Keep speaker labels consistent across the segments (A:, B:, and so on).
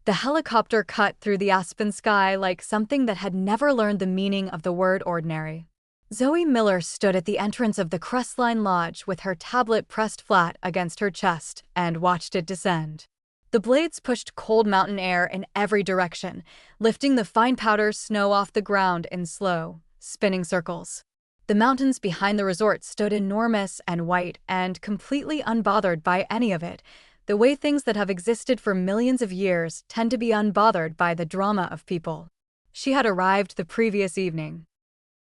A: The helicopter cut through the Aspen sky like something that had never learned the meaning of the word ordinary. Zoe Miller stood at the entrance of the Crestline Lodge with her tablet pressed flat against her chest and watched it descend. The blades pushed cold mountain air in every direction, lifting the fine powder snow off the ground in slow, spinning circles. The mountains behind the resort stood enormous and white and completely unbothered by any of it, the way things that have existed for millions of years tend to be unbothered by the drama of people. She had arrived the previous evening.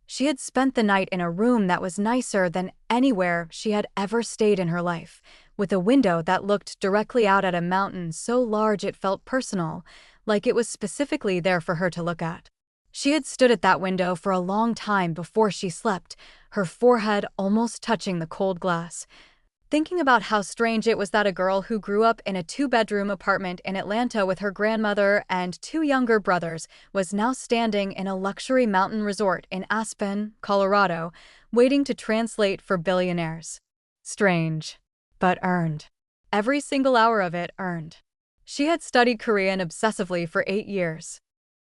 A: She had spent the night in a room that was nicer than anywhere she had ever stayed in her life, with a window that looked directly out at a mountain so large it felt personal, like it was specifically there for her to look at. She had stood at that window for a long time before she slept, her forehead almost touching the cold glass, thinking about how strange it was that a girl who grew up in a two-bedroom apartment in Atlanta with her grandmother and two younger brothers was now standing in a luxury mountain resort in Aspen, Colorado, waiting to translate for Billionaires. Strange, but earned. Every single hour of it earned. She had studied Korean obsessively for 8 years.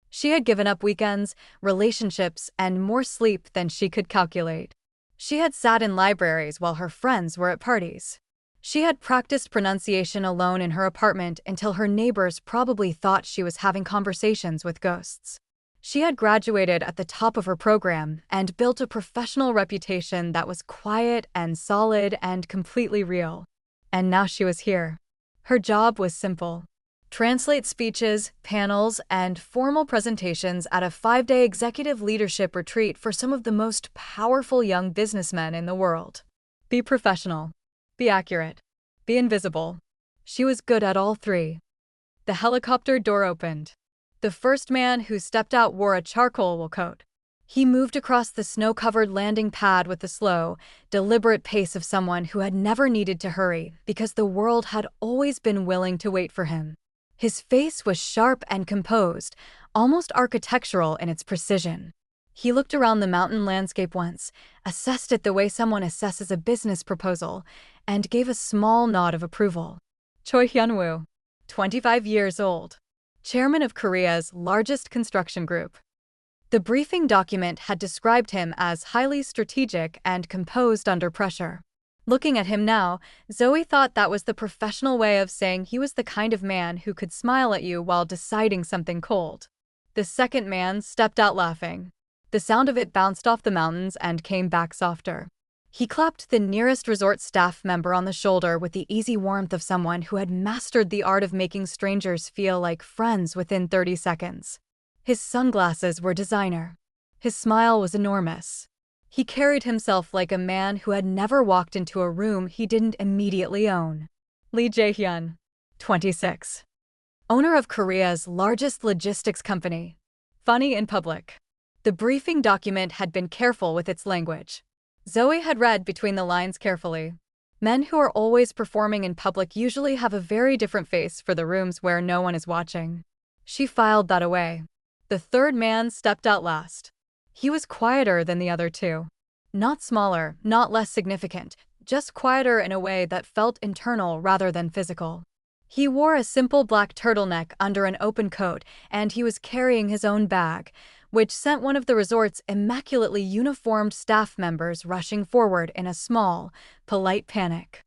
A: She had given up weekends, relationships, and more sleep than she could calculate. She had sat in libraries while her friends were at parties. She had practiced pronunciation alone in her apartment until her neighbors probably thought she was having conversations with ghosts. She had graduated at the top of her program and built a professional reputation that was quiet and solid and completely real. And now she was here. Her job was simple. Translate speeches, panels, and formal presentations at a 5-day executive leadership retreat for some of the most powerful young businessmen in the world. Be professional. Be accurate. Be invisible. She was good at all three. The helicopter door opened. The first man who stepped out wore a charcoal wool coat. He moved across the snow-covered landing pad with the slow, deliberate pace of someone who had never needed to hurry because the world had always been willing to wait for him. His face was sharp and composed, almost architectural in its precision. He looked around the mountain landscape once, assessed it the way someone assesses a business proposal, and gave a small nod of approval. Choi Hyun-woo, 25 years old, chairman of Korea's largest construction group. The briefing document had described him as highly strategic and composed under pressure. Looking at him now, Zoe thought that was the professional way of saying he was the kind of man who could smile at you while deciding something cold. The second man stepped out laughing. The sound of it bounced off the mountains and came back softer. He clapped the nearest resort staff member on the shoulder with the easy warmth of someone who had mastered the art of making strangers feel like friends within 30 seconds. His sunglasses were designer. His smile was enormous. He carried himself like a man who had never walked into a room he didn't immediately own. Lee Jae-hyun, 26. Owner of Korea's largest logistics company. Funny in public. The briefing document had been careful with its language. Zoe had read between the lines carefully. Men who are always performing in public usually have a very different face for the rooms where no one is watching. She filed that away. The third man stepped out last. He was quieter than the other two. Not smaller, not less significant, just quieter in a way that felt internal rather than physical. He wore a simple black turtleneck under an open coat, and he was carrying his own bag, which sent one of the resort's immaculately uniformed staff members rushing forward in a small, polite panic.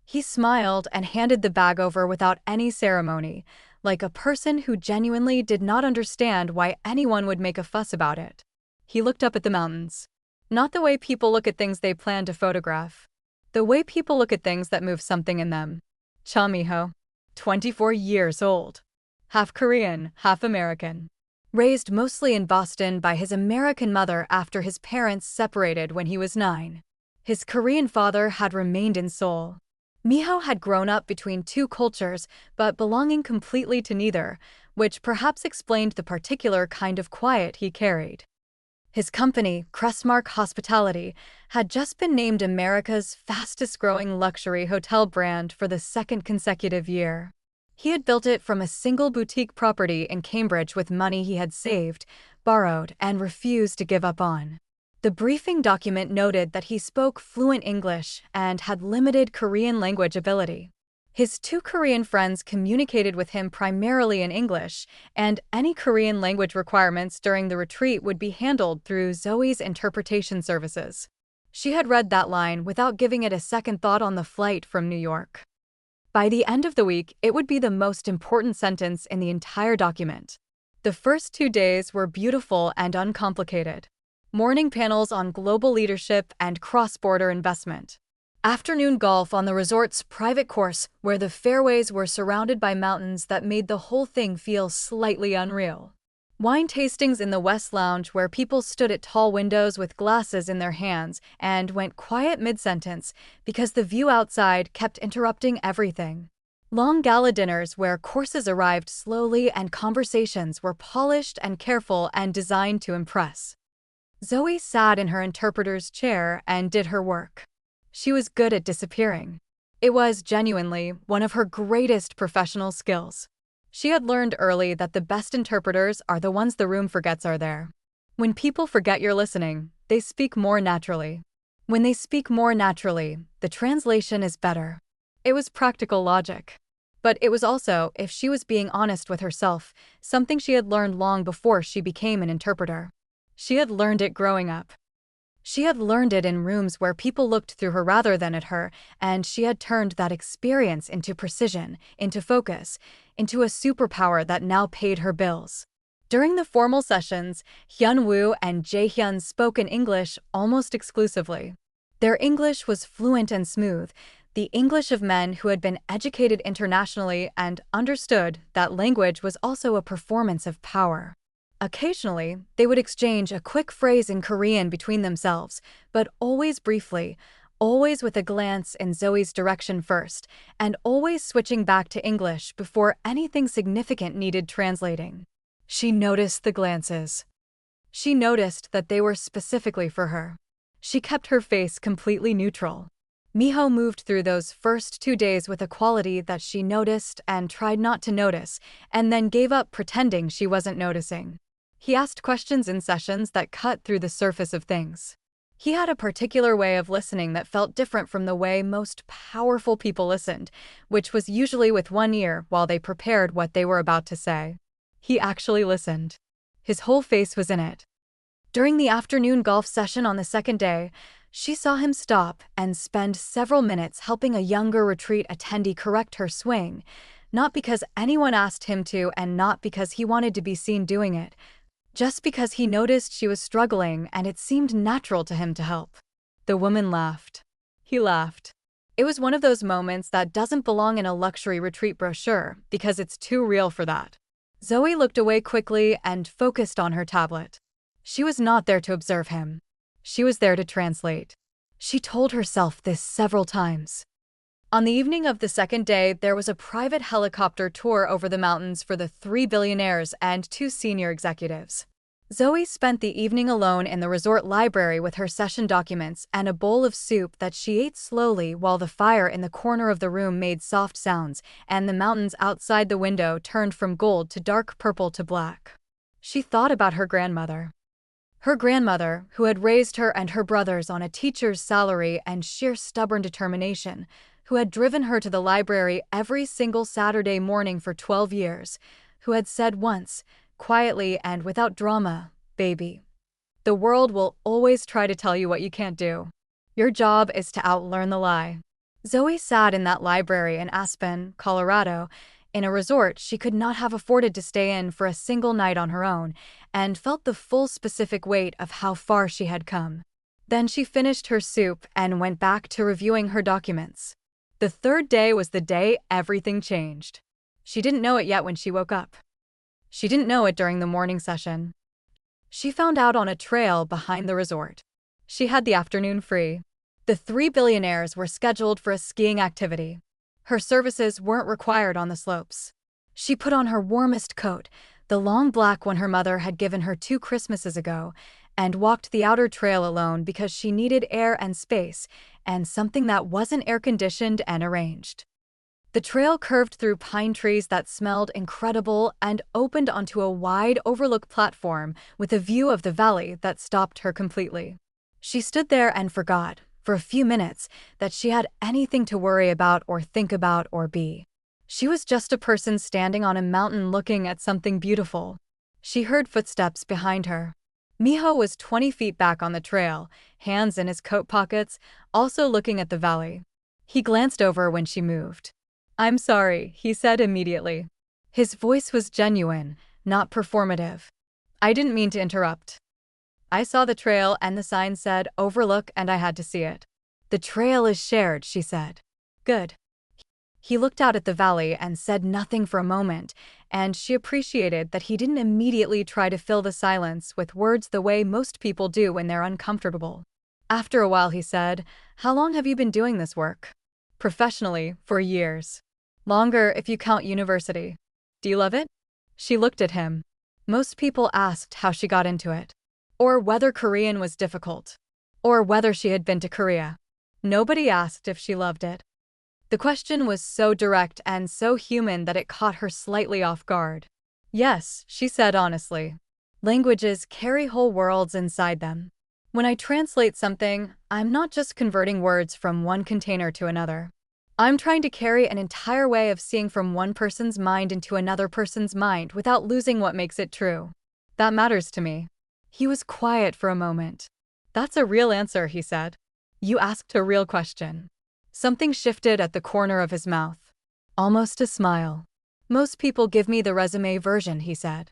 A: He smiled and handed the bag over without any ceremony, like a person who genuinely did not understand why anyone would make a fuss about it. He looked up at the mountains. Not the way people look at things they plan to photograph. The way people look at things that move something in them. Cha Mi-ho, 24 years old. Half Korean, half American. Raised mostly in Boston by his American mother after his parents separated when he was 9. His Korean father had remained in Seoul. Miho had grown up between two cultures, but belonging completely to neither, which perhaps explained the particular kind of quiet he carried. His company, Crestmark Hospitality, had just been named America's fastest-growing luxury hotel brand for the second consecutive year. He had built it from a single boutique property in Cambridge with money he had saved, borrowed, and refused to give up on. The briefing document noted that he spoke fluent English and had limited Korean language ability. His two Korean friends communicated with him primarily in English, and any Korean language requirements during the retreat would be handled through Zoe's interpretation services. She had read that line without giving it a second thought on the flight from New York. By the end of the week, it would be the most important sentence in the entire document. The first 2 days were beautiful and uncomplicated. Morning panels on global leadership and cross-border investment. Afternoon golf on the resort's private course, where the fairways were surrounded by mountains that made the whole thing feel slightly unreal. Wine tastings in the West Lounge, where people stood at tall windows with glasses in their hands and went quiet mid-sentence because the view outside kept interrupting everything. Long gala dinners where courses arrived slowly and conversations were polished and careful and designed to impress. Zoe sat in her interpreter's chair and did her work. She was good at disappearing. It was genuinely one of her greatest professional skills. She had learned early that the best interpreters are the ones the room forgets are there. When people forget you're listening, they speak more naturally. When they speak more naturally, the translation is better. It was practical logic. But it was also, if she was being honest with herself, something she had learned long before she became an interpreter. She had learned it growing up. She had learned it in rooms where people looked through her rather than at her, and she had turned that experience into precision, into focus, into a superpower that now paid her bills. During the formal sessions, Hyun-woo and Jae-hyun spoke in English almost exclusively. Their English was fluent and smooth, the English of men who had been educated internationally and understood that language was also a performance of power. Occasionally, they would exchange a quick phrase in Korean between themselves, but always briefly, always with a glance in Zoe's direction first, and always switching back to English before anything significant needed translating. She noticed the glances. She noticed that they were specifically for her. She kept her face completely neutral. Miho moved through those first 2 days with a quality that she noticed and tried not to notice, and then gave up pretending she wasn't noticing. He asked questions in sessions that cut through the surface of things. He had a particular way of listening that felt different from the way most powerful people listened, which was usually with one ear while they prepared what they were about to say. He actually listened. His whole face was in it. During the afternoon golf session on the second day, she saw him stop and spend several minutes helping a younger retreat attendee correct her swing, not because anyone asked him to and not because he wanted to be seen doing it, just because he noticed she was struggling and it seemed natural to him to help. The woman laughed. He laughed. It was one of those moments that doesn't belong in a luxury retreat brochure because it's too real for that. Zoe looked away quickly and focused on her tablet. She was not there to observe him. She was there to translate. She told herself this several times. On the evening of the second day, there was a private helicopter tour over the mountains for the 3 billionaires and 2 senior executives. Zoe spent the evening alone in the resort library with her session documents and a bowl of soup that she ate slowly while the fire in the corner of the room made soft sounds and the mountains outside the window turned from gold to dark purple to black. She thought about her grandmother. Her grandmother, who had raised her and her brothers on a teacher's salary and sheer stubborn determination, who had driven her to the library every single Saturday morning for 12 years, who had said once, quietly and without drama, "Baby, the world will always try to tell you what you can't do. Your job is to outlearn the lie." Zoe sat in that library in Aspen, Colorado, in a resort she could not have afforded to stay in for a single night on her own, and felt the full specific weight of how far she had come. Then she finished her soup and went back to reviewing her documents. The third day was the day everything changed. She didn't know it yet when she woke up. She didn't know it during the morning session. She found out on a trail behind the resort. She had the afternoon free. The 3 billionaires were scheduled for a skiing activity. Her services weren't required on the slopes. She put on her warmest coat, the long black one her mother had given her 2 Christmases ago, and walked the outer trail alone because she needed air and space, and something that wasn't air-conditioned and arranged. The trail curved through pine trees that smelled incredible and opened onto a wide overlook platform with a view of the valley that stopped her completely. She stood there and forgot for a few minutes, that she had anything to worry about or think about or be. She was just a person standing on a mountain looking at something beautiful. She heard footsteps behind her. Miho was 20 feet back on the trail, hands in his coat pockets, also looking at the valley. He glanced over when she moved. "I'm sorry," he said immediately. His voice was genuine, not performative. "I didn't mean to interrupt. I saw the trail and the sign said overlook and I had to see it." "The trail is shared," she said. "Good." He looked out at the valley and said nothing for a moment, and she appreciated that he didn't immediately try to fill the silence with words the way most people do when they're uncomfortable. After a while he said, "How long have you been doing this work?" "Professionally, for years. Longer if you count university." "Do you love it?" She looked at him. Most people asked how she got into it. Or whether Korean was difficult. Or whether she had been to Korea. Nobody asked if she loved it. The question was so direct and so human that it caught her slightly off guard. "Yes," she said honestly. "Languages carry whole worlds inside them. When I translate something, I'm not just converting words from one container to another. I'm trying to carry an entire way of seeing from one person's mind into another person's mind without losing what makes it true. That matters to me." He was quiet for a moment. "That's a real answer," he said. "You asked a real question." Something shifted at the corner of his mouth. Almost a smile. "Most people give me the resume version," he said.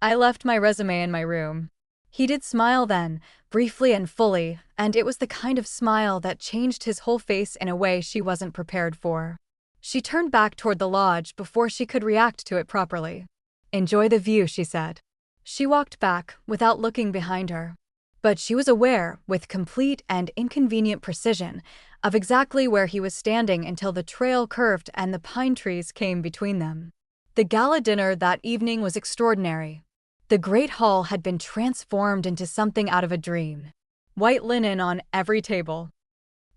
A: "I left my resume in my room." He did smile then, briefly and fully, and it was the kind of smile that changed his whole face in a way she wasn't prepared for. She turned back toward the lodge before she could react to it properly. "Enjoy the view," she said. She walked back, without looking behind her. But she was aware, with complete and inconvenient precision, of exactly where he was standing until the trail curved and the pine trees came between them. The gala dinner that evening was extraordinary. The great hall had been transformed into something out of a dream. White linen on every table.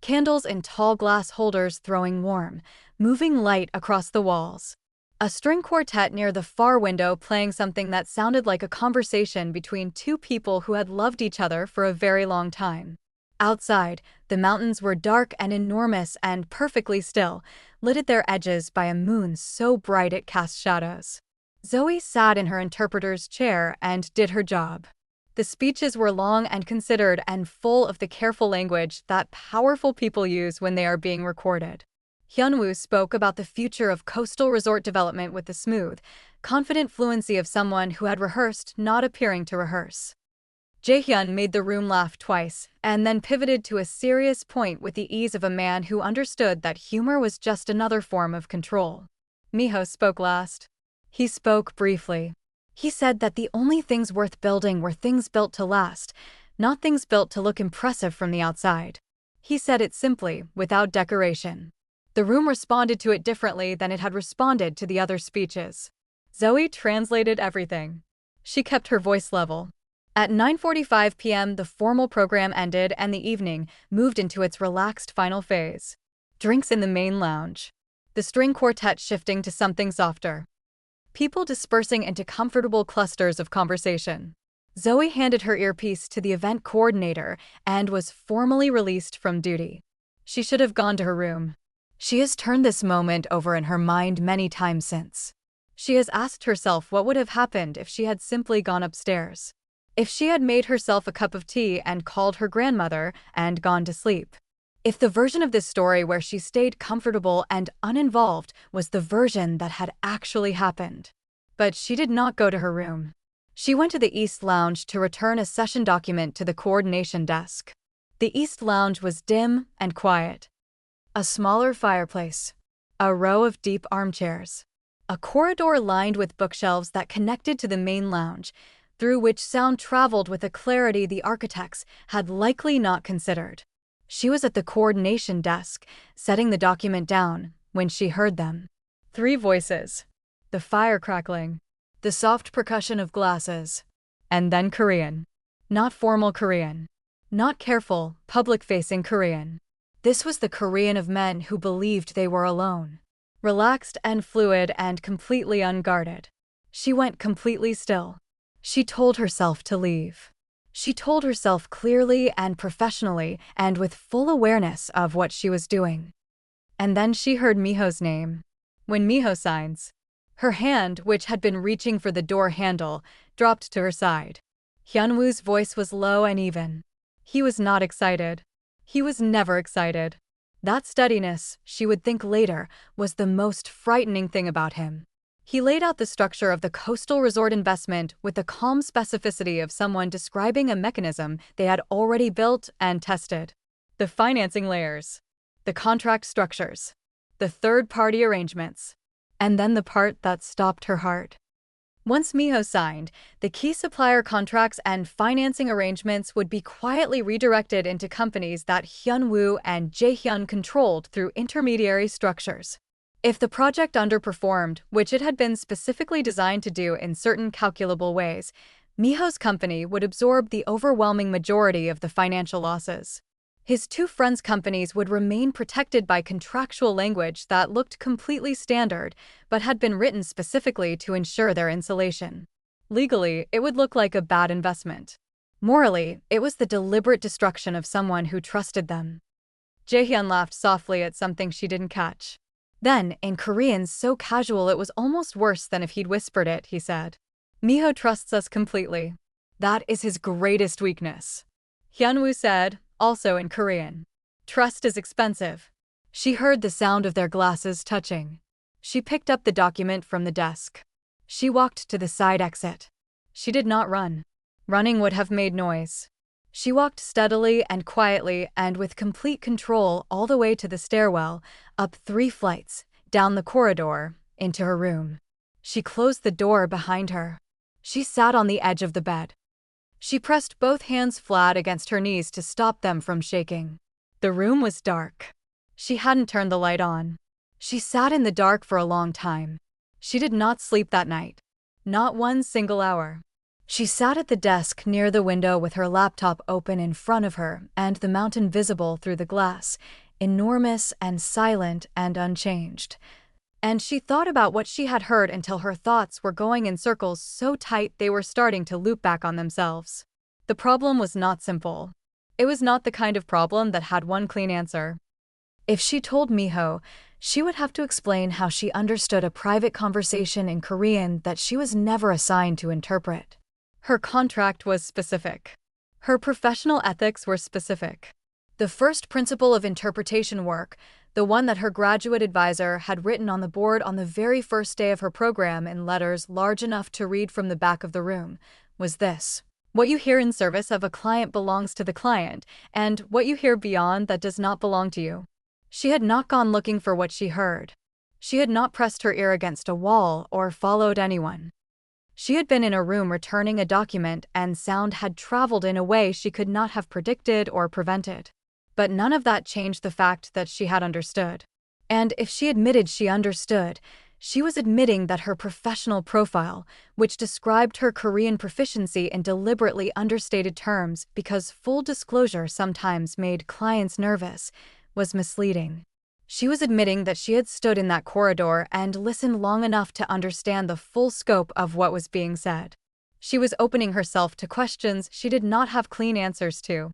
A: Candles in tall glass holders throwing warm, moving light across the walls. A string quartet near the far window playing something that sounded like a conversation between two people who had loved each other for a very long time. Outside, the mountains were dark and enormous and perfectly still, lit at their edges by a moon so bright it cast shadows. Zoe sat in her interpreter's chair and did her job. The speeches were long and considered and full of the careful language that powerful people use when they are being recorded. Hyunwoo spoke about the future of coastal resort development with the smooth, confident fluency of someone who had rehearsed not appearing to rehearse. Jaehyun made the room laugh twice, and then pivoted to a serious point with the ease of a man who understood that humor was just another form of control. Miho spoke last. He spoke briefly. He said that the only things worth building were things built to last, not things built to look impressive from the outside. He said it simply, without decoration. The room responded to it differently than it had responded to the other speeches. Zoe translated everything. She kept her voice level. At 9:45 p.m. the formal program ended and the evening moved into its relaxed final phase. Drinks in the main lounge. The string quartet shifting to something softer. People dispersing into comfortable clusters of conversation. Zoe handed her earpiece to the event coordinator and was formally released from duty. She should have gone to her room. She has turned this moment over in her mind many times since. She has asked herself what would have happened if she had simply gone upstairs. If she had made herself a cup of tea and called her grandmother and gone to sleep. If the version of this story where she stayed comfortable and uninvolved was the version that had actually happened. But she did not go to her room. She went to the East Lounge to return a session document to the coordination desk. The East Lounge was dim and quiet. A smaller fireplace. A row of deep armchairs. A corridor lined with bookshelves that connected to the main lounge, through which sound traveled with a clarity the architects had likely not considered. She was at the coordination desk, setting the document down, when she heard them. 3 voices. The fire crackling. The soft percussion of glasses. And then Korean. Not formal Korean. Not careful, public-facing Korean. This was the Korean of men who believed they were alone. Relaxed and fluid and completely unguarded. She went completely still. She told herself to leave. She told herself clearly and professionally and with full awareness of what she was doing. And then she heard Miho's name. When Miho signs, her hand, which had been reaching for the door handle, dropped to her side. Hyunwoo's voice was low and even. He was not excited. He was never excited. That steadiness, she would think later, was the most frightening thing about him. He laid out the structure of the coastal resort investment with the calm specificity of someone describing a mechanism they had already built and tested. The financing layers, the contract structures, the third-party arrangements, and then the part that stopped her heart. Once Miho signed, the key supplier contracts and financing arrangements would be quietly redirected into companies that Hyunwoo and Jaehyun controlled through intermediary structures. If the project underperformed, which it had been specifically designed to do in certain calculable ways, Miho's company would absorb the overwhelming majority of the financial losses. His two friends' companies would remain protected by contractual language that looked completely standard, but had been written specifically to ensure their insulation. Legally, it would look like a bad investment. Morally, it was the deliberate destruction of someone who trusted them. Jaehyun laughed softly at something she didn't catch. Then, in Korean so casual it was almost worse than if he'd whispered it, he said. Miho trusts us completely. That is his greatest weakness. Hyunwoo said, also in Korean. Trust is expensive. She heard the sound of their glasses touching. She picked up the document from the desk. She walked to the side exit. She did not run. Running would have made noise. She walked steadily and quietly and with complete control all the way to the stairwell, up 3 flights, down the corridor, into her room. She closed the door behind her. She sat on the edge of the bed. She pressed both hands flat against her knees to stop them from shaking. The room was dark. She hadn't turned the light on. She sat in the dark for a long time. She did not sleep that night. Not one single hour. She sat at the desk near the window with her laptop open in front of her and the mountain visible through the glass, enormous and silent and unchanged. And she thought about what she had heard until her thoughts were going in circles so tight they were starting to loop back on themselves. The problem was not simple. It was not the kind of problem that had one clean answer. If she told Miho, she would have to explain how she understood a private conversation in Korean that she was never assigned to interpret. Her contract was specific. Her professional ethics were specific. The first principle of interpretation work, the one that her graduate advisor had written on the board on the very first day of her program in letters large enough to read from the back of the room, was this. What you hear in service of a client belongs to the client, and what you hear beyond that does not belong to you. She had not gone looking for what she heard. She had not pressed her ear against a wall or followed anyone. She had been in a room returning a document and sound had traveled in a way she could not have predicted or prevented. But none of that changed the fact that she had understood. And if she admitted she understood, she was admitting that her professional profile, which described her Korean proficiency in deliberately understated terms because full disclosure sometimes made clients nervous, was misleading. She was admitting that she had stood in that corridor and listened long enough to understand the full scope of what was being said. She was opening herself to questions she did not have clean answers to.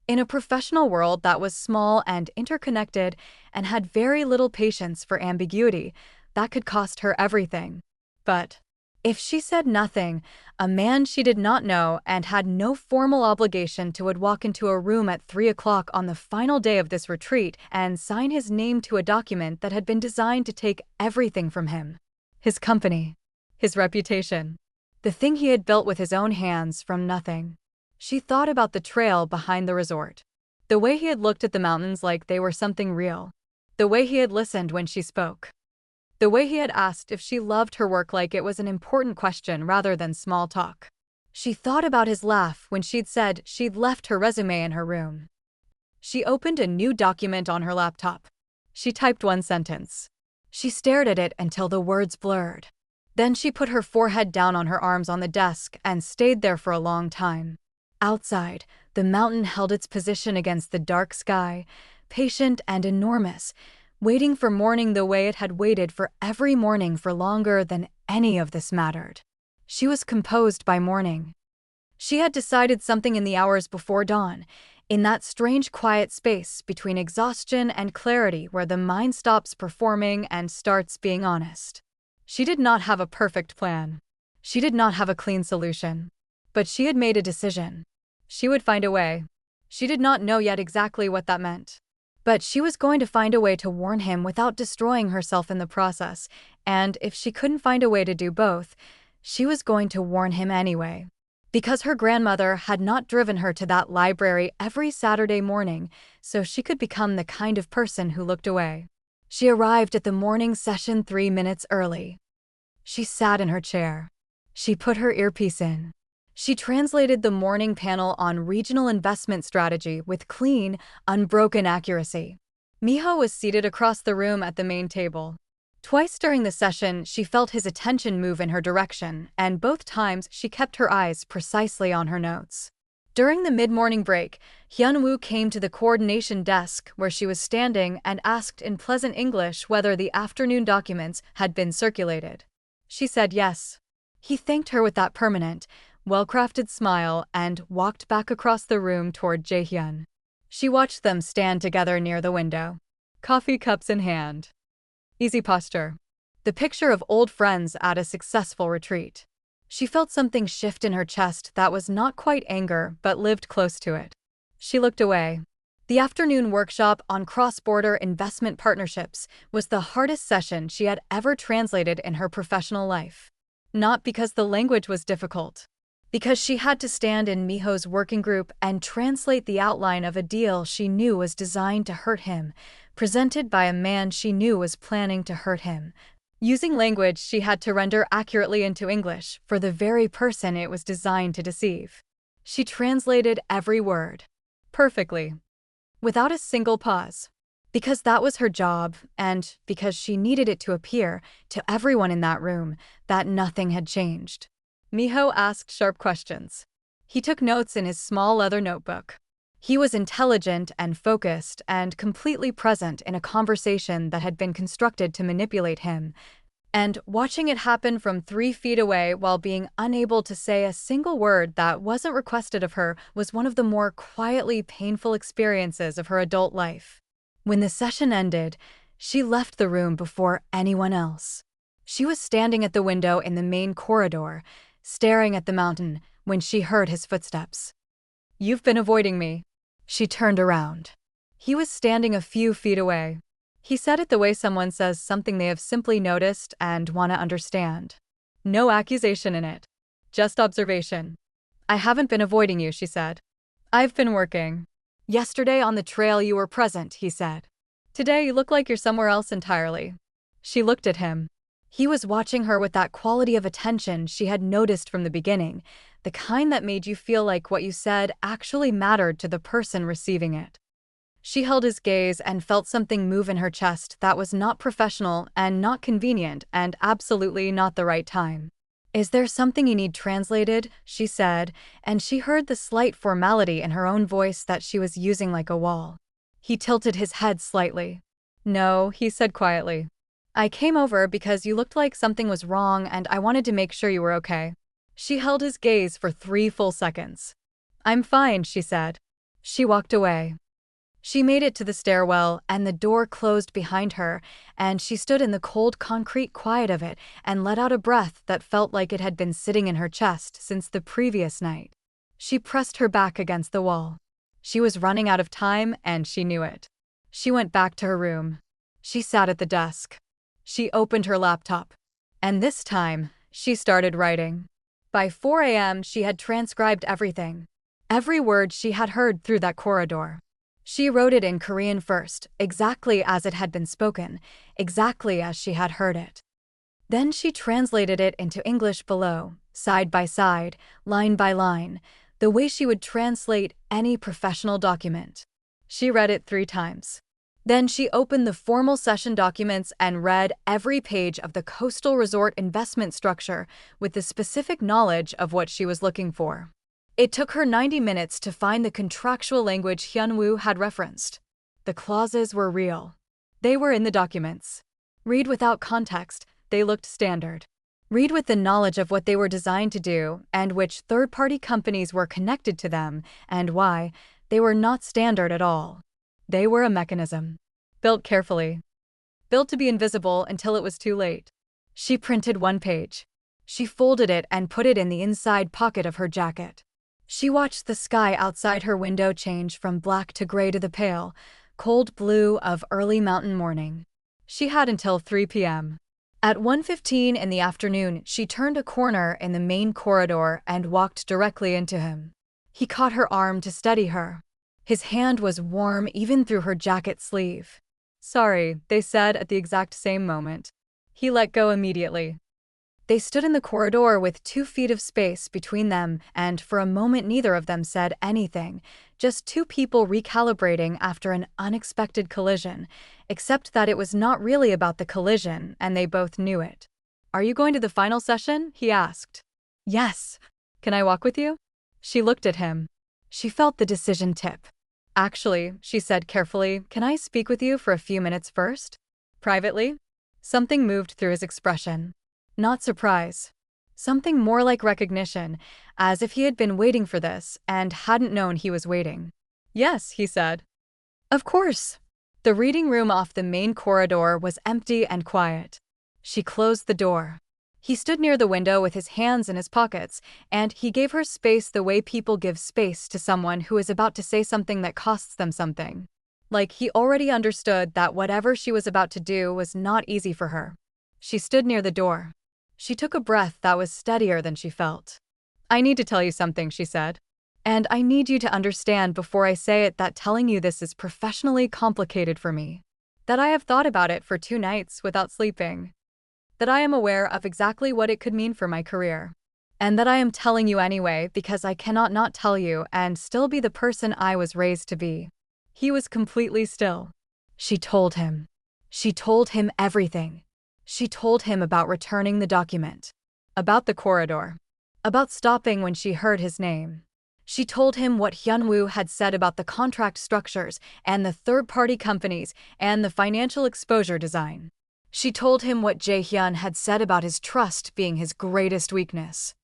A: In a professional world that was small and interconnected and had very little patience for ambiguity, that could cost her everything. But if she said nothing, a man she did not know and had no formal obligation to would walk into a room at 3 o'clock on the final day of this retreat and sign his name to a document that had been designed to take everything from him. His company, his reputation, the thing he had built with his own hands from nothing. She thought about the trail behind the resort. The way he had looked at the mountains like they were something real. The way he had listened when she spoke. The way he had asked if she loved her work like it was an important question rather than small talk. She thought about his laugh when she'd said she'd left her resume in her room. She opened a new document on her laptop. She typed one sentence. She stared at it until the words blurred. Then she put her forehead down on her arms on the desk and stayed there for a long time. Outside, the mountain held its position against the dark sky, patient and enormous, waiting for morning the way it had waited for every morning for longer than any of this mattered. She was composed by morning. She had decided something in the hours before dawn, in that strange quiet space between exhaustion and clarity where the mind stops performing and starts being honest. She did not have a perfect plan. She did not have a clean solution. But she had made a decision. She would find a way. She did not know yet exactly what that meant. But she was going to find a way to warn him without destroying herself in the process, and if she couldn't find a way to do both, she was going to warn him anyway. Because her grandmother had not driven her to that library every Saturday morning, so she could become the kind of person who looked away. She arrived at the morning session 3 minutes early. She sat in her chair. She put her earpiece in. She translated the morning panel on regional investment strategy with clean, unbroken accuracy. Miho was seated across the room at the main table. Twice during the session, she felt his attention move in her direction, and both times she kept her eyes precisely on her notes. During the mid-morning break, Hyun-woo came to the coordination desk where she was standing and asked in pleasant English whether the afternoon documents had been circulated. She said yes. He thanked her with that permanent, well-crafted smile and walked back across the room toward Jae-hyun. She watched them stand together near the window, coffee cups in hand. Easy posture. The picture of old friends at a successful retreat. She felt something shift in her chest that was not quite anger but lived close to it. She looked away. The afternoon workshop on cross-border investment partnerships was the hardest session she had ever translated in her professional life. Not because the language was difficult. Because she had to stand in Miho's working group and translate the outline of a deal she knew was designed to hurt him, presented by a man she knew was planning to hurt him, using language she had to render accurately into English for the very person it was designed to deceive. She translated every word. Perfectly. Without a single pause. Because that was her job, and because she needed it to appear, to everyone in that room, that nothing had changed. Miho asked sharp questions. He took notes in his small leather notebook. He was intelligent and focused and completely present in a conversation that had been constructed to manipulate him. And watching it happen from 3 feet away while being unable to say a single word that wasn't requested of her was one of the more quietly painful experiences of her adult life. When the session ended, she left the room before anyone else. She was standing at the window in the main corridor, staring at the mountain, when she heard his footsteps. "You've been avoiding me." She turned around. He was standing a few feet away. He said it the way someone says something they have simply noticed and want to understand. No accusation in it. Just observation. "I haven't been avoiding you," she said. "I've been working." "Yesterday on the trail you were present," he said. "Today you look like you're somewhere else entirely." She looked at him. He was watching her with that quality of attention she had noticed from the beginning, the kind that made you feel like what you said actually mattered to the person receiving it. She held his gaze and felt something move in her chest that was not professional and not convenient and absolutely not the right time. "Is there something you need translated?" she said, and she heard the slight formality in her own voice that she was using like a wall. He tilted his head slightly. "No," he said quietly. "I came over because you looked like something was wrong and I wanted to make sure you were okay." She held his gaze for 3 full seconds. "I'm fine," she said. She walked away. She made it to the stairwell and the door closed behind her, and she stood in the cold concrete quiet of it and let out a breath that felt like it had been sitting in her chest since the previous night. She pressed her back against the wall. She was running out of time and she knew it. She went back to her room. She sat at the desk. She opened her laptop. And this time, she started writing. By 4 a.m., she had transcribed everything. Every word she had heard through that corridor. She wrote it in Korean first, exactly as it had been spoken, exactly as she had heard it. Then she translated it into English below, side by side, line by line, the way she would translate any professional document. She read it 3 times. Then she opened the formal session documents and read every page of the coastal resort investment structure with the specific knowledge of what she was looking for. It took her 90 minutes to find the contractual language Hyun-woo had referenced. The clauses were real. They were in the documents. Read without context, they looked standard. Read with the knowledge of what they were designed to do and which third-party companies were connected to them and why they were not standard at all. They were a mechanism. Built carefully. Built to be invisible until it was too late. She printed one page. She folded it and put it in the inside pocket of her jacket. She watched the sky outside her window change from black to gray to the pale, cold blue of early mountain morning. She had until 3 p.m. At 1:15 in the afternoon, she turned a corner in the main corridor and walked directly into him. He caught her arm to steady her. His hand was warm even through her jacket sleeve. "Sorry," they said at the exact same moment. He let go immediately. They stood in the corridor with 2 feet of space between them, and for a moment neither of them said anything, just two people recalibrating after an unexpected collision, except that it was not really about the collision, and they both knew it. "Are you going to the final session?" he asked. "Yes. Can I walk with you?" She looked at him. She felt the decision tip. "Actually," she said carefully, "can I speak with you for a few minutes first? Privately?" Something moved through his expression. Not surprise. Something more like recognition, as if he had been waiting for this and hadn't known he was waiting. "Yes," he said. "Of course." The reading room off the main corridor was empty and quiet. She closed the door. He stood near the window with his hands in his pockets, and he gave her space the way people give space to someone who is about to say something that costs them something. Like he already understood that whatever she was about to do was not easy for her. She stood near the door. She took a breath that was steadier than she felt. "I need to tell you something," she said. "And I need you to understand before I say it that telling you this is professionally complicated for me. That I have thought about it for 2 nights without sleeping. That I am aware of exactly what it could mean for my career. And that I am telling you anyway because I cannot not tell you and still be the person I was raised to be." He was completely still. She told him. She told him everything. She told him about returning the document. About the corridor. About stopping when she heard his name. She told him what Hyunwoo had said about the contract structures and the third-party companies and the financial exposure design. She told him what Jae-hyun had said about his trust being his greatest weakness.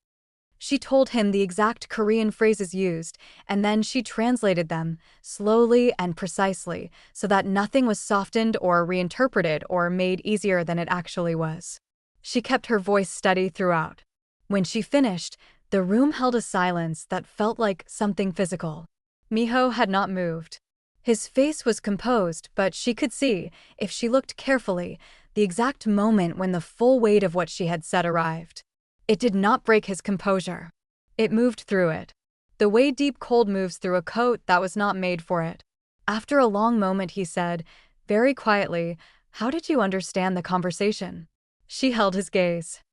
A: She told him the exact Korean phrases used, and then she translated them, slowly and precisely, so that nothing was softened or reinterpreted or made easier than it actually was. She kept her voice steady throughout. When she finished, the room held a silence that felt like something physical. Miho had not moved. His face was composed, but she could see, if she looked carefully, the exact moment when the full weight of what she had said arrived. It did not break his composure. It moved through it. The way deep cold moves through a coat that was not made for it. After a long moment he said, very quietly, "How did you understand the conversation?" She held his gaze.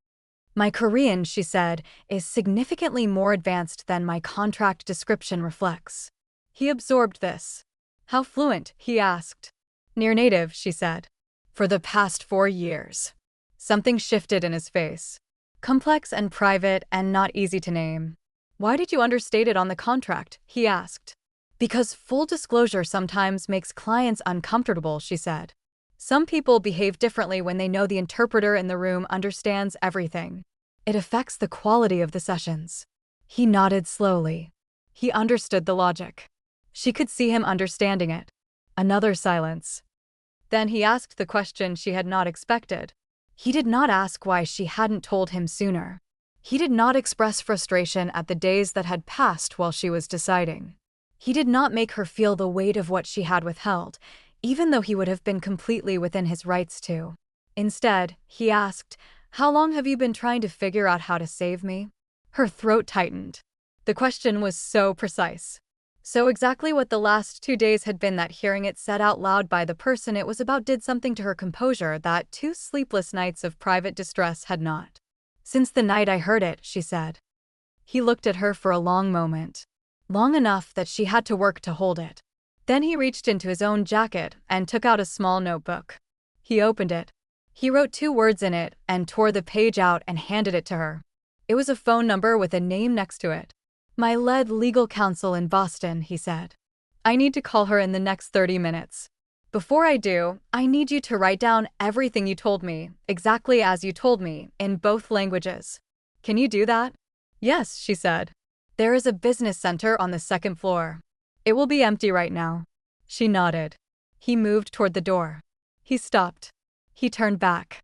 A: "My Korean," she said, "is significantly more advanced than my contract description reflects." He absorbed this. "How fluent?" he asked. "Near native," she said. "For the past 4 years." Something shifted in his face. "Complex and private and not easy to name." "Why did you understate it on the contract?" he asked. "Because full disclosure sometimes makes clients uncomfortable," she said. "Some people behave differently when they know the interpreter in the room understands everything. It affects the quality of the sessions." He nodded slowly. He understood the logic. She could see him understanding it. Another silence. Then he asked the question she had not expected. He did not ask why she hadn't told him sooner. He did not express frustration at the days that had passed while she was deciding. He did not make her feel the weight of what she had withheld, even though he would have been completely within his rights to. Instead, he asked, "How long have you been trying to figure out how to save me?" Her throat tightened. The question was so precise. So exactly what the last 2 days had been, that hearing it said out loud by the person it was about did something to her composure that 2 sleepless nights of private distress had not. "Since the night I heard it," she said. He looked at her for a long moment. Long enough that she had to work to hold it. Then he reached into his own jacket and took out a small notebook. He opened it. He wrote 2 words in it and tore the page out and handed it to her. It was a phone number with a name next to it. "My lead legal counsel in Boston," he said. "I need to call her in the next 30 minutes. Before I do, I need you to write down everything you told me, exactly as you told me, in both languages. Can you do that? Yes, she said. There is a business center on the second floor. It will be empty right now. She nodded. He moved toward the door. He stopped. He turned back.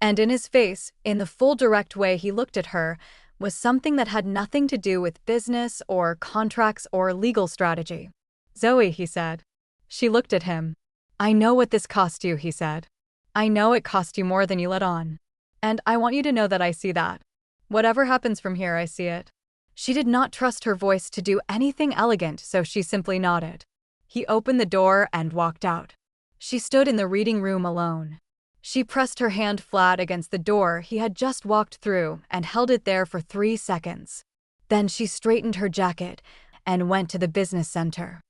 A: And in his face, in the full direct way he looked at her, was something that had nothing to do with business or contracts or legal strategy. Zoe, he said. She looked at him. I know what this cost you, he said. I know it cost you more than you let on. And I want you to know that I see that. Whatever happens from here, I see it. She did not trust her voice to do anything elegant, so she simply nodded. He opened the door and walked out. She stood in the reading room alone. She pressed her hand flat against the door he had just walked through and held it there for 3 seconds. Then she straightened her jacket and went to the business center.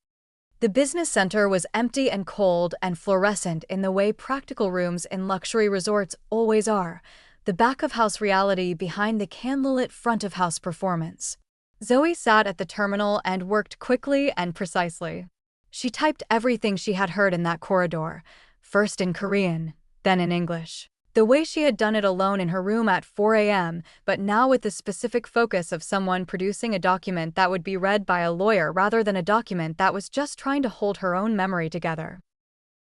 A: The business center was empty and cold and fluorescent in the way practical rooms in luxury resorts always are, the back-of-house reality behind the candlelit front-of-house performance. Zoe sat at the terminal and worked quickly and precisely. She typed everything she had heard in that corridor, first in Korean, then in English. The way she had done it alone in her room at 4 a.m., but now with the specific focus of someone producing a document that would be read by a lawyer rather than a document that was just trying to hold her own memory together.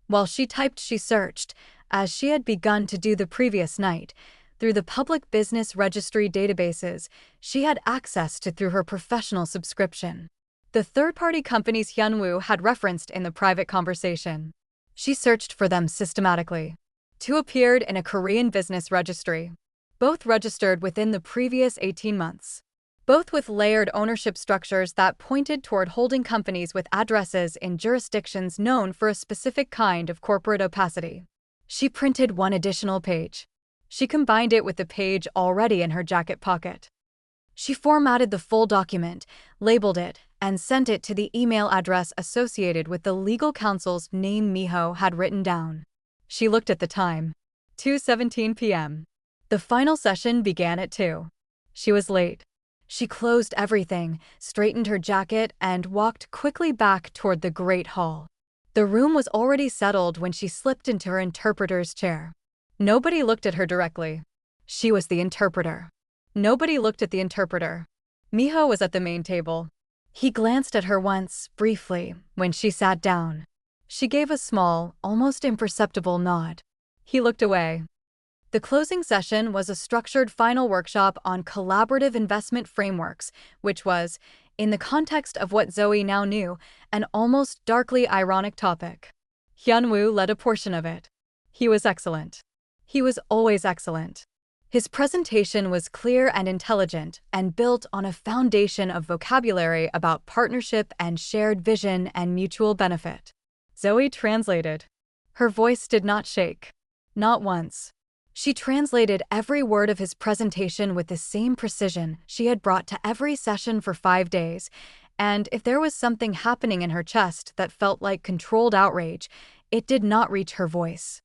A: While she typed, she searched, as she had begun to do the previous night, through the public business registry databases she had access to through her professional subscription. The third-party companies Hyunwoo had referenced in the private conversation. She searched for them systematically. 2 appeared in a Korean business registry. Both registered within the previous 18 months. Both with layered ownership structures that pointed toward holding companies with addresses in jurisdictions known for a specific kind of corporate opacity. She printed one additional page. She combined it with the page already in her jacket pocket. She formatted the full document, labeled it, and sent it to the email address associated with the legal counsel's name Miho had written down. She looked at the time. 2:17 p.m. The final session began at 2. She was late. She closed everything, straightened her jacket, and walked quickly back toward the great hall. The room was already settled when she slipped into her interpreter's chair. Nobody looked at her directly. She was the interpreter. Nobody looked at the interpreter. Miho was at the main table. He glanced at her once, briefly, when she sat down. She gave a small, almost imperceptible nod. He looked away. The closing session was a structured final workshop on collaborative investment frameworks, which was, in the context of what Zoe now knew, an almost darkly ironic topic. Hyunwoo led a portion of it. He was excellent. He was always excellent. His presentation was clear and intelligent and built on a foundation of vocabulary about partnership and shared vision and mutual benefit. Zoe translated. Her voice did not shake. Not once. She translated every word of his presentation with the same precision she had brought to every session for 5 days, and if there was something happening in her chest that felt like controlled outrage, it did not reach her voice.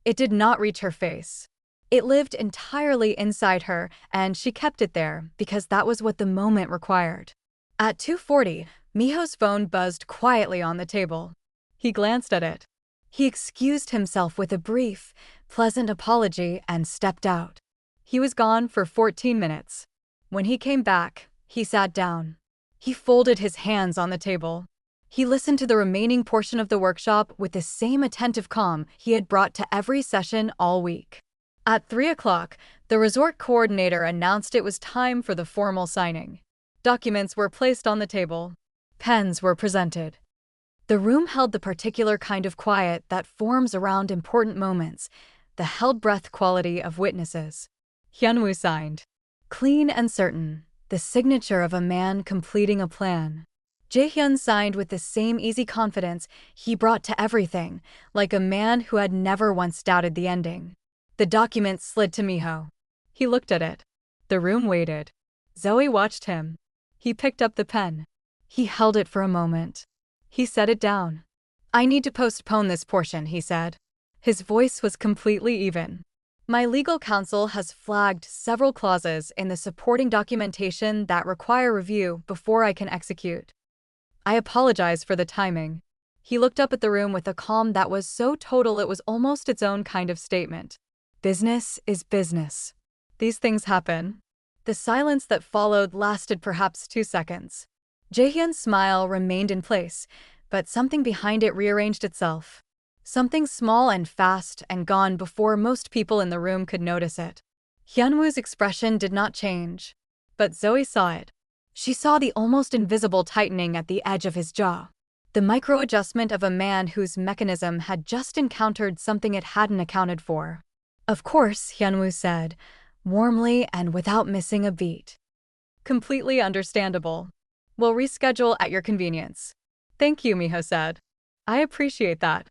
A: It did not reach her face. It lived entirely inside her, and she kept it there because that was what the moment required. At 2:40, Miho's phone buzzed quietly on the table. He glanced at it. He excused himself with a brief, pleasant apology and stepped out. He was gone for 14 minutes. When he came back, he sat down. He folded his hands on the table. He listened to the remaining portion of the workshop with the same attentive calm he had brought to every session all week. At 3 o'clock, the resort coordinator announced it was time for the formal signing. Documents were placed on the table. Pens were presented. The room held the particular kind of quiet that forms around important moments, the held-breath quality of witnesses. Hyunwoo signed. Clean and certain, the signature of a man completing a plan. Jaehyun signed with the same easy confidence he brought to everything, like a man who had never once doubted the ending. The document slid to Miho. He looked at it. The room waited. Zoe watched him. He picked up the pen. He held it for a moment. He set it down. I need to postpone this portion, he said. His voice was completely even. My legal counsel has flagged several clauses in the supporting documentation that require review before I can execute. I apologize for the timing. He looked up at the room with a calm that was so total it was almost its own kind of statement. Business is business. These things happen. The silence that followed lasted perhaps 2 seconds. Jaehyun's smile remained in place, but something behind it rearranged itself. Something small and fast and gone before most people in the room could notice it. Hyunwoo's expression did not change, but Zoe saw it. She saw the almost invisible tightening at the edge of his jaw. The micro-adjustment of a man whose mechanism had just encountered something it hadn't accounted for. Of course, Hyunwoo said, warmly and without missing a beat. Completely understandable. We'll reschedule at your convenience. Thank you, Miho said. I appreciate that.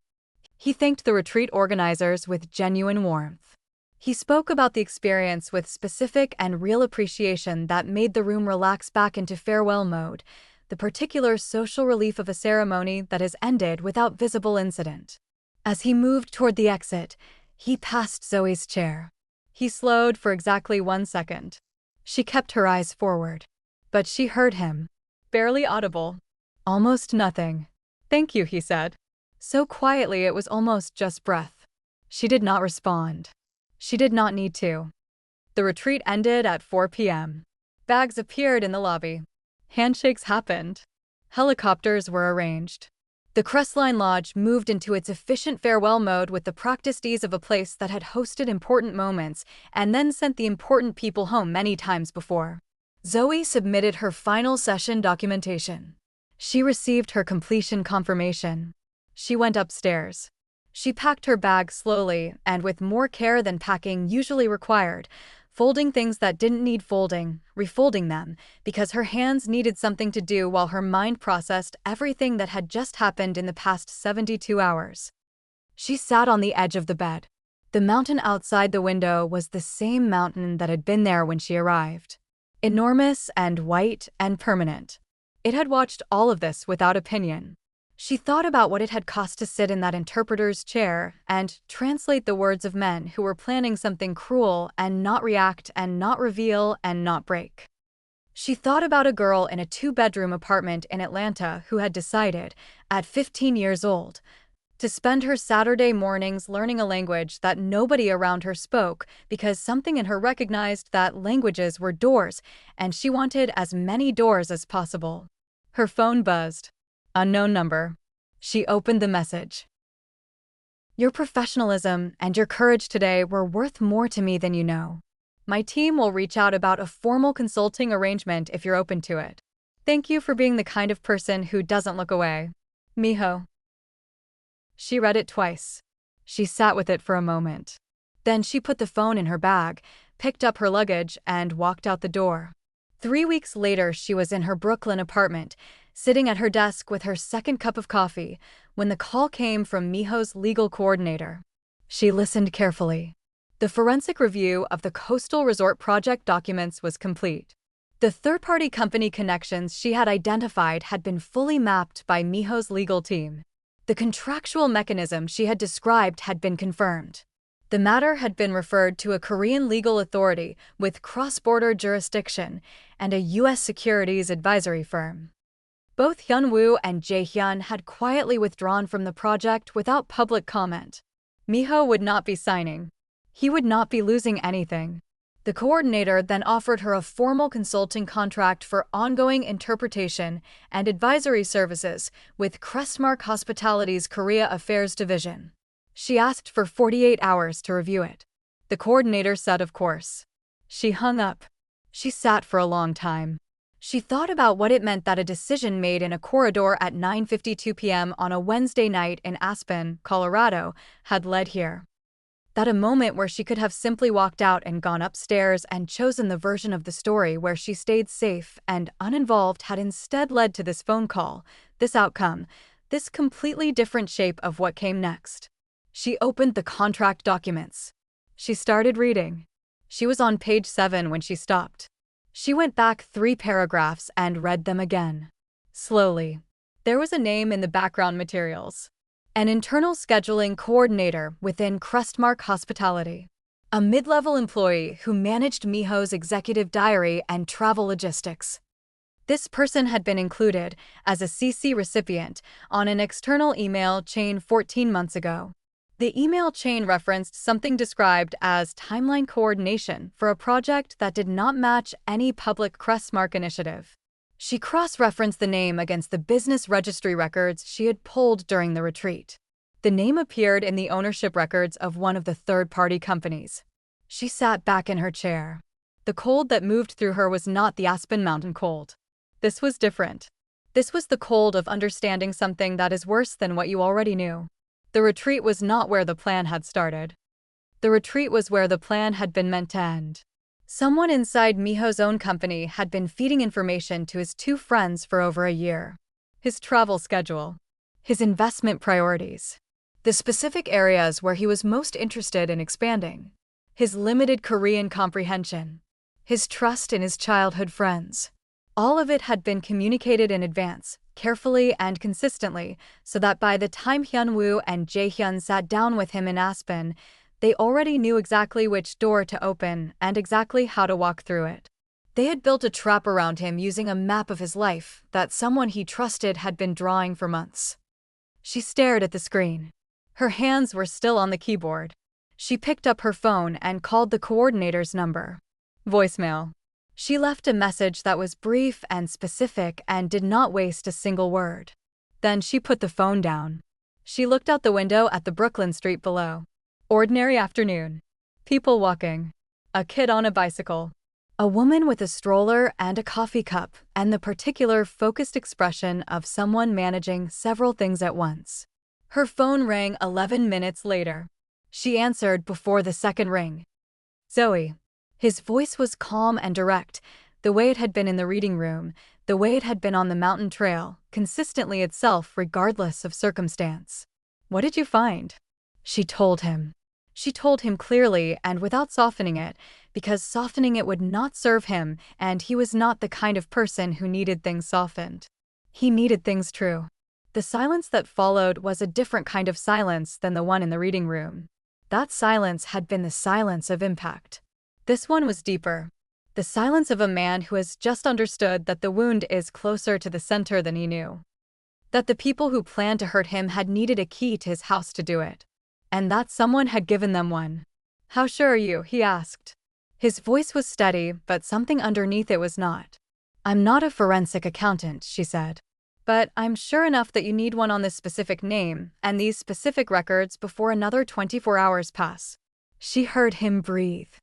A: He thanked the retreat organizers with genuine warmth. He spoke about the experience with specific and real appreciation that made the room relax back into farewell mode, the particular social relief of a ceremony that has ended without visible incident. As he moved toward the exit, he passed Zoe's chair. He slowed for exactly 1 second. She kept her eyes forward. But she heard him. Barely audible. Almost nothing. Thank you, he said. So quietly it was almost just breath. She did not respond. She did not need to. The retreat ended at 4 p.m. Bags appeared in the lobby. Handshakes happened. Helicopters were arranged. The Crestline Lodge moved into its efficient farewell mode with the practiced ease of a place that had hosted important moments and then sent the important people home many times before. Zoe submitted her final session documentation. She received her completion confirmation. She went upstairs. She packed her bag slowly and with more care than packing usually required, folding things that didn't need folding, refolding them, because her hands needed something to do while her mind processed everything that had just happened in the past 72 hours. She sat on the edge of the bed. The mountain outside the window was the same mountain that had been there when she arrived. Enormous and white and permanent. It had watched all of this without opinion. She thought about what it had cost to sit in that interpreter's chair and translate the words of men who were planning something cruel and not react and not reveal and not break. She thought about a girl in a 2-bedroom apartment in Atlanta who had decided, at 15 years old, to spend her Saturday mornings learning a language that nobody around her spoke because something in her recognized that languages were doors and she wanted as many doors as possible. Her phone buzzed. Unknown number. She opened the message. Your professionalism and your courage today were worth more to me than you know. My team will reach out about a formal consulting arrangement if you're open to it. Thank you for being the kind of person who doesn't look away. Miho. She read it twice. She sat with it for a moment. Then she put the phone in her bag, picked up her luggage, and walked out the door. 3 weeks later, she was in her Brooklyn apartment, sitting at her desk with her second cup of coffee, when the call came from Miho's legal coordinator. She listened carefully. The forensic review of the coastal resort project documents was complete. The third-party company connections she had identified had been fully mapped by Miho's legal team. The contractual mechanism she had described had been confirmed. The matter had been referred to a Korean legal authority with cross-border jurisdiction and a U.S. securities advisory firm. Both Hyunwoo and Jaehyun had quietly withdrawn from the project without public comment. Miho would not be signing. He would not be losing anything. The coordinator then offered her a formal consulting contract for ongoing interpretation and advisory services with Crestmark Hospitality's Korea Affairs Division. She asked for 48 hours to review it. The coordinator said of course. She hung up. She sat for a long time. She thought about what it meant that a decision made in a corridor at 9:52 p.m. on a Wednesday night in Aspen, Colorado, had led here. That a moment where she could have simply walked out and gone upstairs and chosen the version of the story where she stayed safe and uninvolved had instead led to this phone call, this outcome, this completely different shape of what came next. She opened the contract documents. She started reading. She was on page 7 when she stopped. She went back 3 paragraphs and read them again. Slowly. There was a name in the background materials. An internal scheduling coordinator within Crestmark Hospitality. A mid-level employee who managed Miho's executive diary and travel logistics. This person had been included as a CC recipient on an external email chain 14 months ago. The email chain referenced something described as timeline coordination for a project that did not match any public Crestmark initiative. She cross-referenced the name against the business registry records she had pulled during the retreat. The name appeared in the ownership records of one of the third-party companies. She sat back in her chair. The cold that moved through her was not the Aspen mountain cold. This was different. This was the cold of understanding something that is worse than what you already knew. The retreat was not where the plan had started. The retreat was where the plan had been meant to end. Someone inside Miho's own company had been feeding information to his two friends for over a year. His travel schedule. His investment priorities. The specific areas where he was most interested in expanding. His limited Korean comprehension. His trust in his childhood friends. All of it had been communicated in advance, carefully and consistently, so that by the time Hyun-woo and Jae-hyun sat down with him in Aspen, they already knew exactly which door to open and exactly how to walk through it. They had built a trap around him using a map of his life that someone he trusted had been drawing for months. She stared at the screen. Her hands were still on the keyboard. She picked up her phone and called the coordinator's number. Voicemail. She left a message that was brief and specific and did not waste a single word. Then she put the phone down. She looked out the window at the Brooklyn street below. Ordinary afternoon. People walking. A kid on a bicycle. A woman with a stroller and a coffee cup, and the particular focused expression of someone managing several things at once. Her phone rang 11 minutes later. She answered before the second ring. Zoe. His voice was calm and direct, the way it had been in the reading room, the way it had been on the mountain trail, consistently itself regardless of circumstance. What did you find? She told him. She told him clearly and without softening it, because softening it would not serve him, and he was not the kind of person who needed things softened. He needed things true. The silence that followed was a different kind of silence than the one in the reading room. That silence had been the silence of impact. This one was deeper. The silence of a man who has just understood that the wound is closer to the center than he knew. That the people who planned to hurt him had needed a key to his house to do it. And that someone had given them one. How sure are you? He asked. His voice was steady, but something underneath it was not. I'm not a forensic accountant, she said. But I'm sure enough that you need one on this specific name and these specific records before another 24 hours pass. She heard him breathe.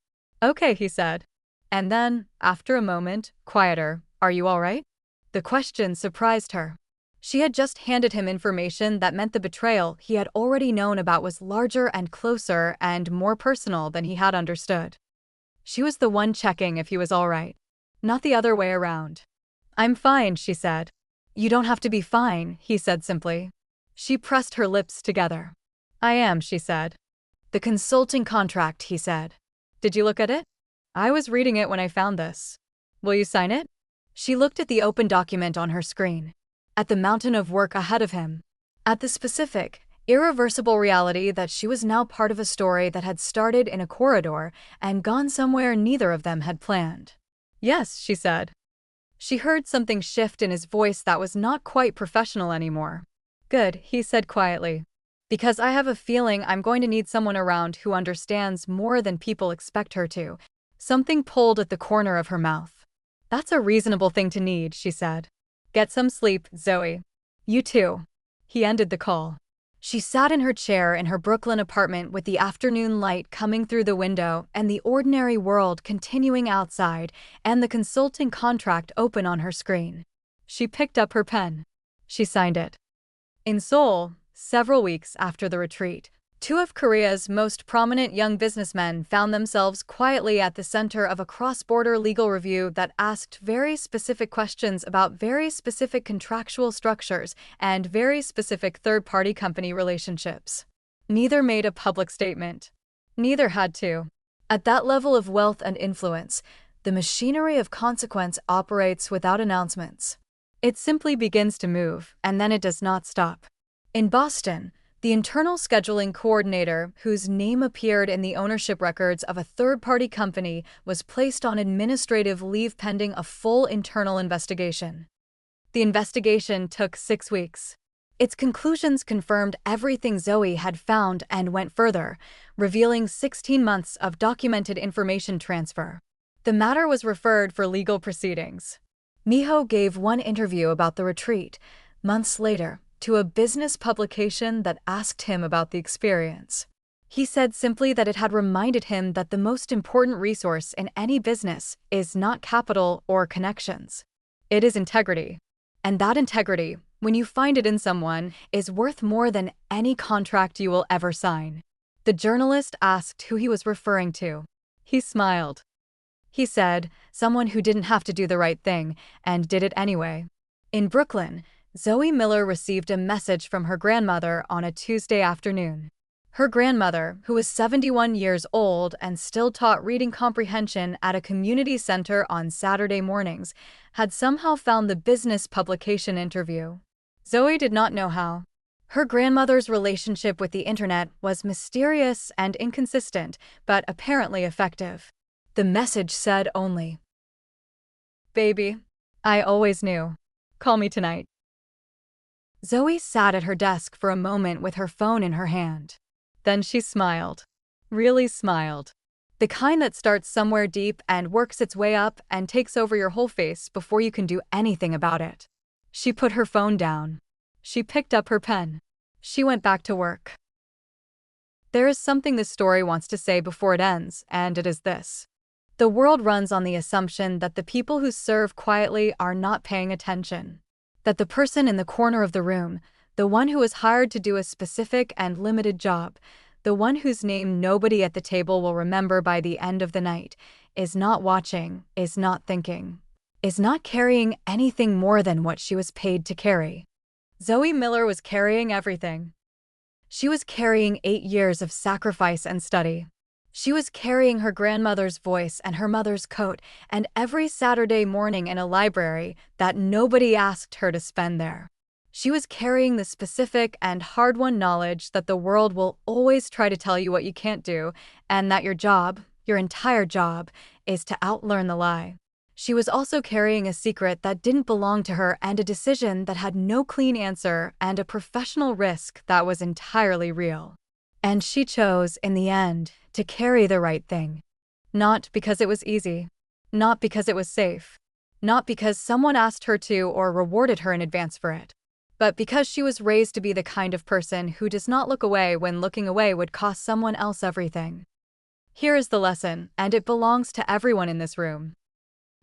A: Okay, he said. And then, after a moment, quieter, are you all right? The question surprised her. She had just handed him information that meant the betrayal he had already known about was larger and closer and more personal than he had understood. She was the one checking if he was all right, not the other way around. I'm fine, she said. You don't have to be fine, he said simply. She pressed her lips together. I am, she said. The consulting contract, he said. Did you look at it? I was reading it when I found this. Will you sign it? She looked at the open document on her screen. At the mountain of work ahead of him. At the specific, irreversible reality that she was now part of a story that had started in a corridor and gone somewhere neither of them had planned. Yes, she said. She heard something shift in his voice that was not quite professional anymore. Good, he said quietly. Because I have a feeling I'm going to need someone around who understands more than people expect her to. Something pulled at the corner of her mouth. That's a reasonable thing to need, she said. Get some sleep, Zoe. You too. He ended the call. She sat in her chair in her Brooklyn apartment with the afternoon light coming through the window and the ordinary world continuing outside and the consulting contract open on her screen. She picked up her pen. She signed it. In Seoul, several weeks after the retreat, two of Korea's most prominent young businessmen found themselves quietly at the center of a cross-border legal review that asked very specific questions about very specific contractual structures and very specific third-party company relationships. Neither made a public statement. Neither had to. At that level of wealth and influence, the machinery of consequence operates without announcements. It simply begins to move, and then it does not stop. In Boston, The internal scheduling coordinator, whose name appeared in the ownership records of a third-party company, was placed on administrative leave pending a full internal investigation. The investigation took 6 weeks. Its conclusions confirmed everything Zoe had found and went further, revealing 16 months of documented information transfer. The matter was referred for legal proceedings. Miho gave one interview about the retreat, months later, to a business publication that asked him about the experience. He said simply that it had reminded him that the most important resource in any business is not capital or connections. It is integrity. And that integrity, when you find it in someone, is worth more than any contract you will ever sign. The journalist asked who he was referring to. He smiled. He said, someone who didn't have to do the right thing, and did it anyway. In Brooklyn, Zoe Miller received a message from her grandmother on a Tuesday afternoon. Her grandmother, who was 71 years old and still taught reading comprehension at a community center on Saturday mornings, had somehow found the business publication interview. Zoe did not know how. Her grandmother's relationship with the internet was mysterious and inconsistent, but apparently effective. The message said only, "Baby, I always knew. Call me tonight." Zoe sat at her desk for a moment with her phone in her hand. Then she smiled. Really smiled. The kind that starts somewhere deep and works its way up and takes over your whole face before you can do anything about it. She put her phone down. She picked up her pen. She went back to work. There is something this story wants to say before it ends, and it is this. The world runs on the assumption that the people who serve quietly are not paying attention. That the person in the corner of the room, the one who is hired to do a specific and limited job, the one whose name nobody at the table will remember by the end of the night, is not watching, is not thinking, is not carrying anything more than what she was paid to carry. Zoe Miller was carrying everything. She was carrying 8 years of sacrifice and study. She was carrying her grandmother's voice and her mother's coat, and every Saturday morning in a library that nobody asked her to spend there. She was carrying the specific and hard-won knowledge that the world will always try to tell you what you can't do, and that your job, your entire job, is to outlearn the lie. She was also carrying a secret that didn't belong to her and a decision that had no clean answer and a professional risk that was entirely real. And she chose, in the end, to carry the right thing. Not because it was easy. Not because it was safe. Not because someone asked her to or rewarded her in advance for it. But because she was raised to be the kind of person who does not look away when looking away would cost someone else everything. Here is the lesson, and it belongs to everyone in this room.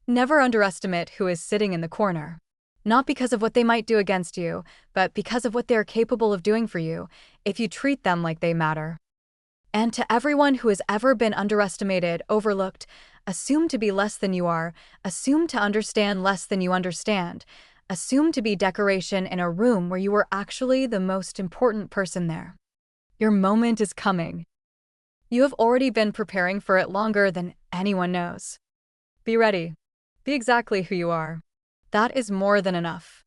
A: Never underestimate who is sitting in the corner. Not because of what they might do against you, but because of what they are capable of doing for you, if you treat them like they matter. And to everyone who has ever been underestimated, overlooked, assumed to be less than you are, assumed to understand less than you understand, assumed to be decoration in a room where you were actually the most important person there. Your moment is coming. You have already been preparing for it longer than anyone knows. Be ready. Be exactly who you are. That is more than enough.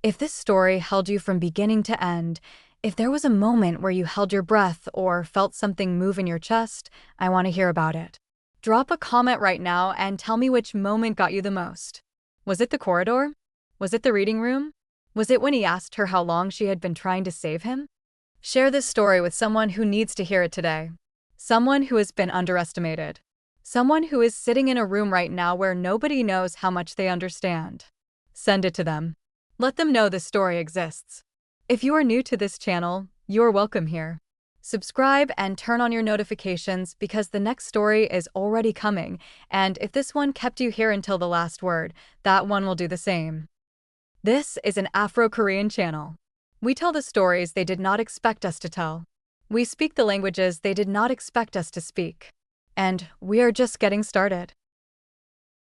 A: If this story held you from beginning to end, if there was a moment where you held your breath or felt something move in your chest, I want to hear about it. Drop a comment right now and tell me which moment got you the most. Was it the corridor? Was it the reading room? Was it when he asked her how long she had been trying to save him? Share this story with someone who needs to hear it today. Someone who has been underestimated. Someone who is sitting in a room right now where nobody knows how much they understand. Send it to them. Let them know this story exists. If you are new to this channel, you are welcome here. Subscribe and turn on your notifications because the next story is already coming, and if this one kept you here until the last word, that one will do the same. This is an Afro Korean channel. We tell the stories they did not expect us to tell. We speak the languages they did not expect us to speak. And we are just getting started.